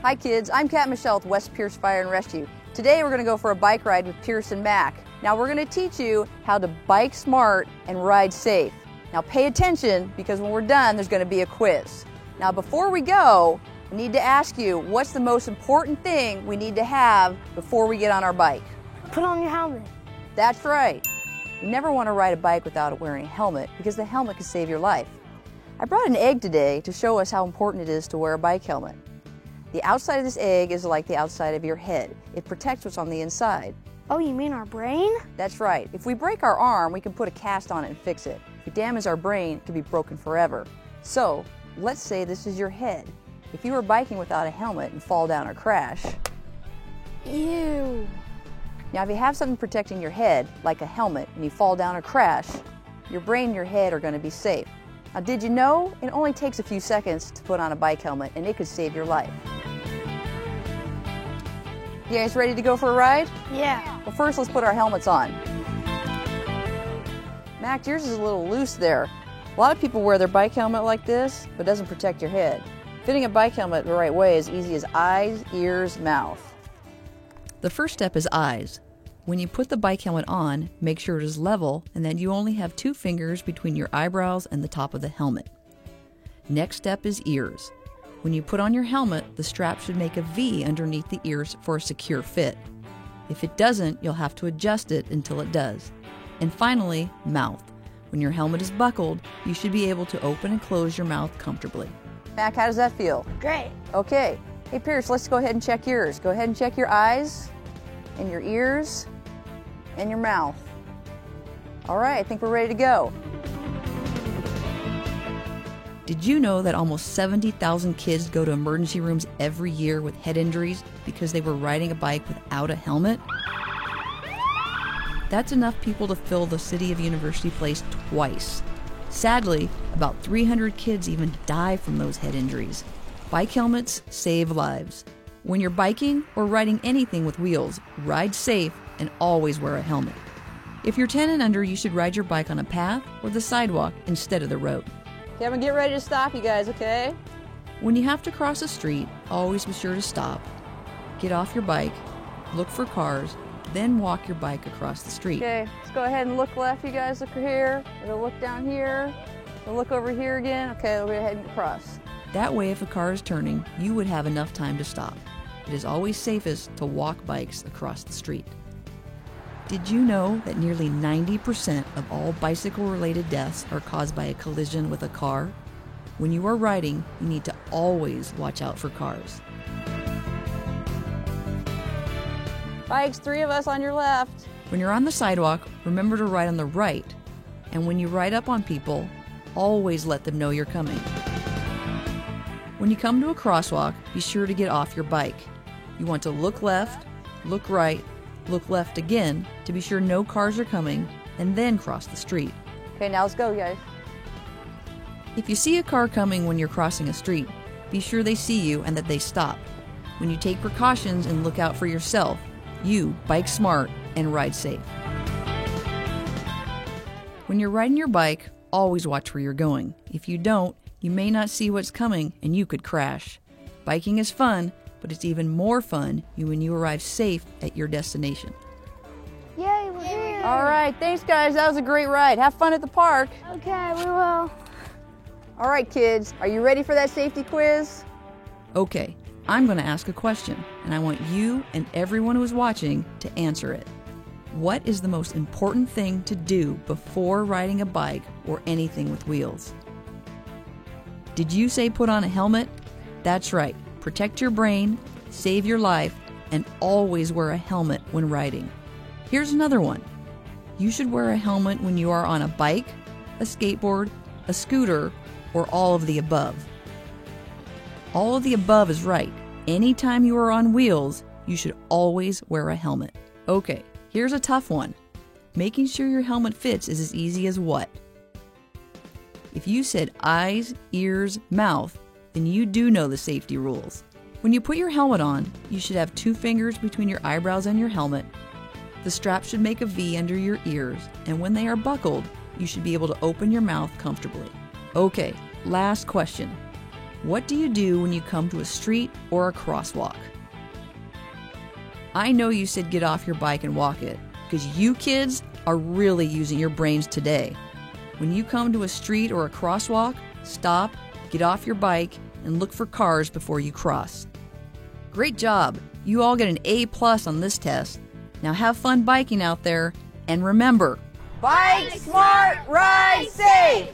Hi kids, I'm Kat Michelle with West Pierce Fire and Rescue. Today we're going to go for a bike ride with Pierce and Mac. Now we're going to teach you how to bike smart and ride safe. Now pay attention because when we're done there's going to be a quiz. Now before we go, I need to ask you, what's the most important thing we need to have before we get on our bike? Put on your helmet. That's right. You never want to ride a bike without wearing a helmet because the helmet can save your life. I brought an egg today to show us how important it is to wear a bike helmet. The outside of this egg is like the outside of your head. It protects what's on the inside. Oh, you mean our brain? That's right. If we break our arm, we can put a cast on it and fix it. If we damage our brain, it can be broken forever. So, let's say this is your head. If you were biking without a helmet and fall down or crash. Ew. Now, if you have something protecting your head, like a helmet, and you fall down or crash, your brain and your head are going to be safe. Now, did you know it only takes a few seconds to put on a bike helmet and it could save your life? You guys ready to go for a ride? Yeah. Well, first let's put our helmets on. Mac, yours is a little loose there. A lot of people wear their bike helmet like this, but it doesn't protect your head. Fitting a bike helmet the right way is easy as eyes, ears, mouth. The first step is eyes. When you put the bike helmet on, make sure it is level and that you only have 2 fingers between your eyebrows and the top of the helmet. Next step is ears. When you put on your helmet, the strap should make a V underneath the ears for a secure fit. If it doesn't, you'll have to adjust it until it does. And finally, mouth. When your helmet is buckled, you should be able to open and close your mouth comfortably. Mac, how does that feel? Great. Okay. Hey Pierce, let's go ahead and check yours. Go ahead and check your eyes and your ears and your mouth. All right, I think we're ready to go. Did you know that almost 70,000 kids go to emergency rooms every year with head injuries because they were riding a bike without a helmet? That's enough people to fill the city of University Place twice. Sadly, about 300 kids even die from those head injuries. Bike helmets save lives. When you're biking or riding anything with wheels, ride safe and always wear a helmet. If you're 10 and under, you should ride your bike on a path or the sidewalk instead of the road. Kevin, get ready to stop, you guys, okay? When you have to cross a street, always be sure to stop. Get off your bike, look for cars, then walk your bike across the street. Okay, let's go ahead and look left, you guys. Look here. We're gonna look down here. We'll look over here again. Okay, we'll go ahead and cross. That way, if a car is turning, you would have enough time to stop. It is always safest to walk bikes across the street. Did you know that nearly 90% of all bicycle-related deaths are caused by a collision with a car? When you are riding, you need to always watch out for cars. Bikes, 3 of us on your left. When you're on the sidewalk, remember to ride on the right. And when you ride up on people, always let them know you're coming. When you come to a crosswalk, be sure to get off your bike. You want to look left, look right, look left again to be sure no cars are coming, and then cross the street. Okay, now let's go, guys. If you see a car coming when you're crossing a street, be sure they see you and that they stop. When you take precautions and look out for yourself, you bike smart and ride safe. When you're riding your bike, always watch where you're going. If you don't, you may not see what's coming and you could crash. Biking is fun, but it's even more fun when you arrive safe at your destination. Yay, we're here. All right, thanks guys. That was a great ride. Have fun at the park. Okay, we will. All right, kids, are you ready for that safety quiz? Okay, I'm going to ask a question, and I want you and everyone who is watching to answer it. What is the most important thing to do before riding a bike or anything with wheels? Did you say put on a helmet? That's right. Protect your brain, save your life, and always wear a helmet when riding. Here's another one. You should wear a helmet when you are on a bike, a skateboard, a scooter, or all of the above. All of the above is right. Anytime you are on wheels, you should always wear a helmet. Okay, here's a tough one. Making sure your helmet fits is as easy as what? If you said eyes, ears, mouth, then you do know the safety rules. When you put your helmet on, you should have 2 fingers between your eyebrows and your helmet. The strap should make a V under your ears, and when they are buckled, you should be able to open your mouth comfortably. Okay, last question. What do you do when you come to a street or a crosswalk? I know you said get off your bike and walk it, because you kids are really using your brains today. When you come to a street or a crosswalk, stop, get off your bike, and look for cars before you cross. Great job! You all get an A+ on this test. Now have fun biking out there, and remember, bike smart, ride safe!